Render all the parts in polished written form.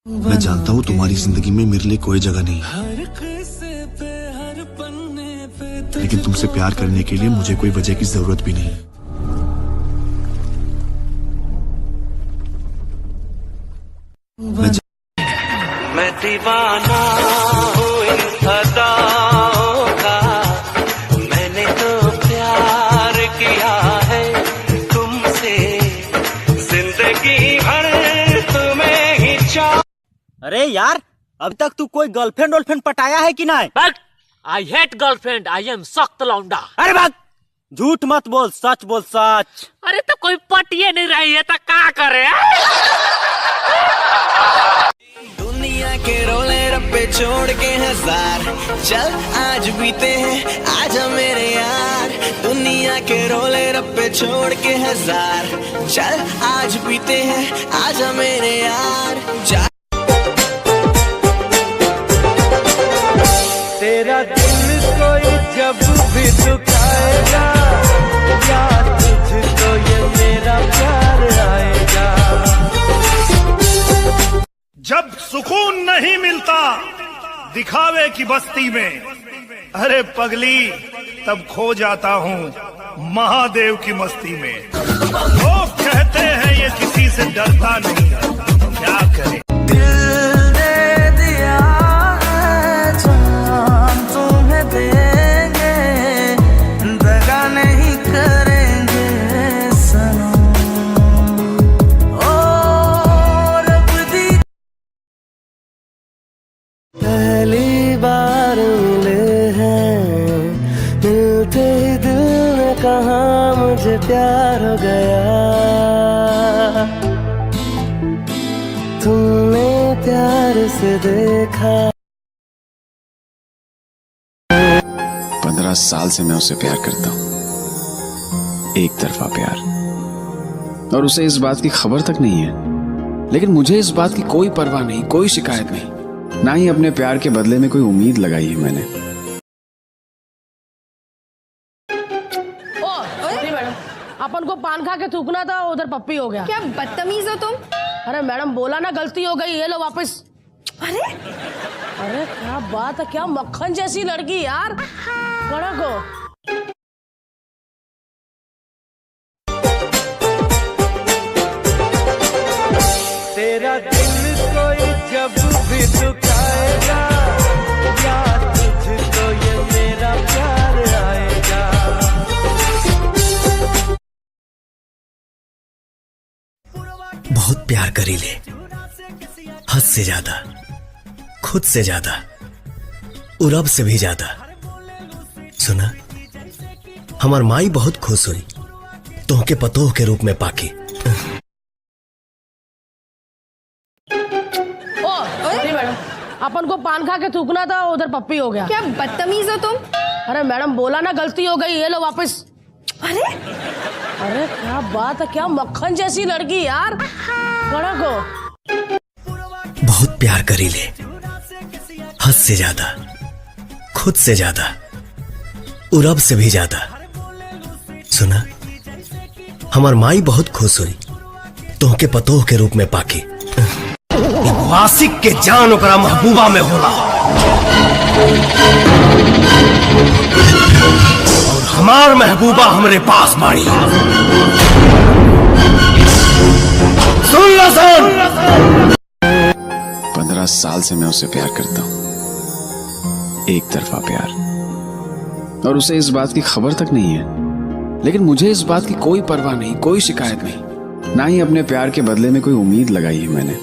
मैं जानता हूँ तुम्हारी जिंदगी में मेरे लिए कोई जगह नहीं है, लेकिन तुमसे प्यार करने के लिए मुझे कोई वजह की जरूरत भी नहीं। मैं दीवाना हूँ इन अदाओं का, मैंने तो प्यार किया है तुमसे, जिंदगी भर तुम्हें ही चाह। अरे यार, अब तक तू कोई गर्लफ्रेंड वर्लफ्रेंड पटाया है कि नहीं? But I hate girlfriend, I am सख्त लौंडा। अरे बात झूठ मत बोल, सच बोल सच। अरे तो कोई पटिए नहीं रही है तो क्या करे? दुनिया के रोले रप्पे छोड़ के हजार, चल आज बीते हैं आजा मेरे यार। दुनिया के रोले रप्पे छोड़ के हजार, चल आज बीते हैं आजा मेरे यार। तेरा दिल कोई जब भी दुखाएगा, याद तुझको ये मेरा प्यार आएगा। जब सुकून नहीं मिलता दिखावे की बस्ती में, अरे पगली तब खो जाता हूँ महादेव की मस्ती में। लोग कहते हैं ये किसी से डरता नहीं, क्या करे। पहली बार मिले हैं, मिलते ही दिल ने कहा मुझे प्यार हो गया। तुमने प्यार से देखा। 15 साल से मैं उसे प्यार करता हूँ, एक तरफा प्यार, और उसे इस बात की खबर तक नहीं है। लेकिन मुझे इस बात की कोई परवाह नहीं, कोई शिकायत नहीं, ना ही अपने प्यार के बदले में कोई उम्मीद लगाई है मैंने। मैडम, अपन को पान खा के थूकना था, उधर पप्पी हो गया। क्या बदतमीज हो तुम। अरे मैडम बोला ना गलती हो गई, ये लो वापस। अरे अरे क्या बात है, क्या मक्खन जैसी लड़की यार। बड़ा को तेरा दिल कोई जब भी दुखाएगा, याद तुझको ये मेरा प्यार आएगा। बहुत प्यार करी ले, हद से ज्यादा, खुद से ज्यादा, और रब से भी ज्यादा। सुना, हमार माई बहुत खुश हुई तोहके पतोह के रूप में पाके। अपन को पान खा के थूकना था, उधर पप्पी हो गया। क्या बदतमीज हो तुम। अरे मैडम बोला ना गलती हो गई, ये लो वापस। अरे अरे क्या बात है, क्या मक्खन जैसी लड़की यार। बड़ा को बहुत प्यार करी ले, हद से ज्यादा, खुद से ज्यादा, और रब से भी ज्यादा। सुना, हमार माई बहुत खुश हुई तोहके पतोह के रूप में पाके। आशिक के जान ओकरा महबूबा में होला, और हमार महबूबा हमरे पास बाड़ी। सुन लो सुन। 15 साल से मैं उसे प्यार करता हूँ, एक तरफा प्यार, और उसे इस बात की खबर तक नहीं है। लेकिन मुझे इस बात की कोई परवाह नहीं, कोई शिकायत नहीं, ना ही अपने प्यार के बदले में कोई उम्मीद लगाई है मैंने।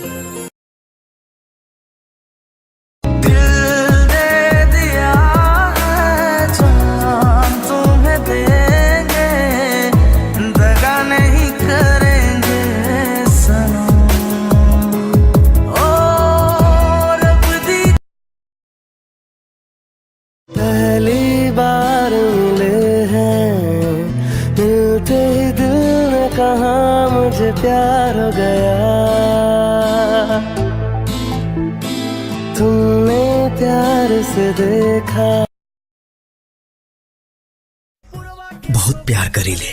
पहली बार मिले हैं, मिलते ही दिल ने कहा मुझे प्यार हो गया। तुमने प्यार से देखा। बहुत प्यार करी ले,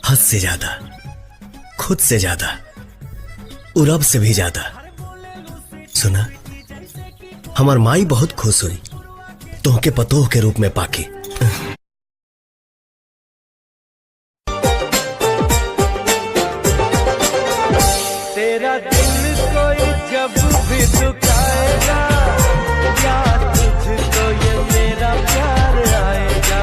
हद से ज्यादा, खुद से ज्यादा, और रब से भी ज्यादा। सुना, हमार माई बहुत खुश हुई तोहके पतोह के रूप में पाके। तेरा दिल कोई जब भी दुखाएगा, याद तुझको ये मेरा प्यार आएगा।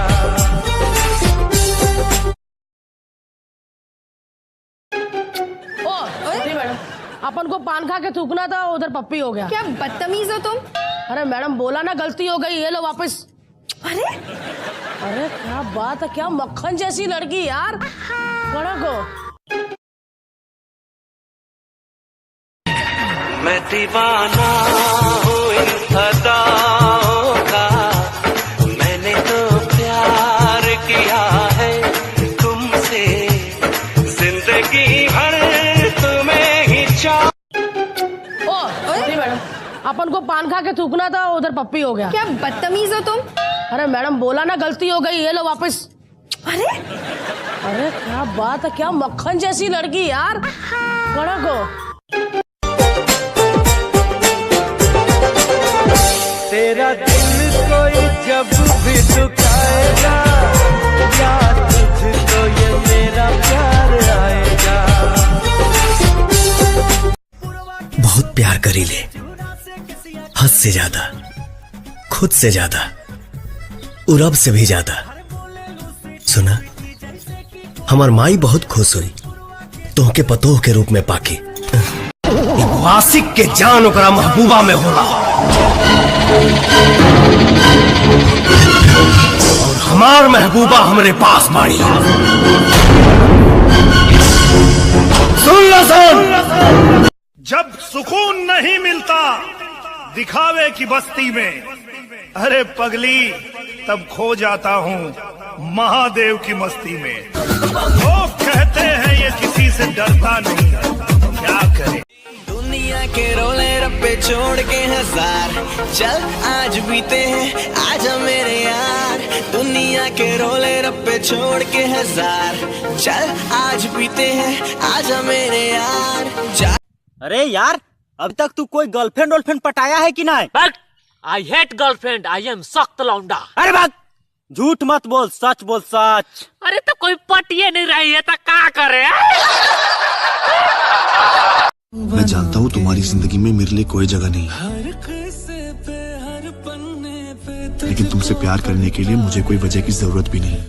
ओ नहीं मैडम, अपन को पान खा के थूकना था, उधर पप्पी हो गया। क्या बदतमीज हो तुम। अरे मैडम बोला ना, गलती हो गई, ये लो वापस। अरे अरे क्या बात है, क्या मक्खन जैसी लड़की यार। कड़क हो। मैं दीवाना हूँ इन अदाओं का, मैंने तो प्यार किया है तुमसे, जिंदगी भर तुम्हें ही ओ नहीं मैडम, अपन को पान खा के थूकना था, उधर पप्पी हो गया। क्या बदतमीज हो तुम। अरे मैडम बोला ना, गलती हो गई, ये लो वापस। अरे अरे क्या बात है, क्या मक्खन जैसी लड़की यार। कड़क हो। तेरा दिल कोई जब भी दुखाएगा, याद तुझको ये मेरा प्यार आएगा। बहुत प्यार करी ले, हद से ज्यादा, खुद से ज्यादा, और रब से भी ज्यादा। सुना, हमार माई बहुत खुश हुई तोहके पतोह के रूप में पाके। आशिक के जान ओकरा महबूबा में होला, और हमार महबूबा हमरे पास बाड़ी। सुन लो सुन, जब सुकून नहीं मिलता दिखावे की बस्ती में, अरे पगली तब खो जाता हूँ महादेव की मस्ती में। लोग कहते हैं ये किसी से डरता नहीं है, क्या करे। दुनिया के रोले रप्पे छोड़ के हजार, चल आज बीते हैं आजा मेरे यार। दुनिया के रोले रप्पे छोड़ के हजार, चल आज बीते हैं आजा मेरे यार। अरे यार, अभी तक तू कोई गर्लफ्रेंड वर्लफ्रेंड पटाया है कि नहीं। But I hate girlfriend, I am सख्त लौंडा। अरे बात झूठ मत बोल, सच बोल सच। अरे तो कोई पटिए नहीं रही है तो क्या करे। मैं जानता हूँ तुम्हारी जिंदगी में मेरे लिए कोई जगह नहीं है, लेकिन तुमसे प्यार करने के लिए मुझे कोई वजह की जरूरत भी नहीं।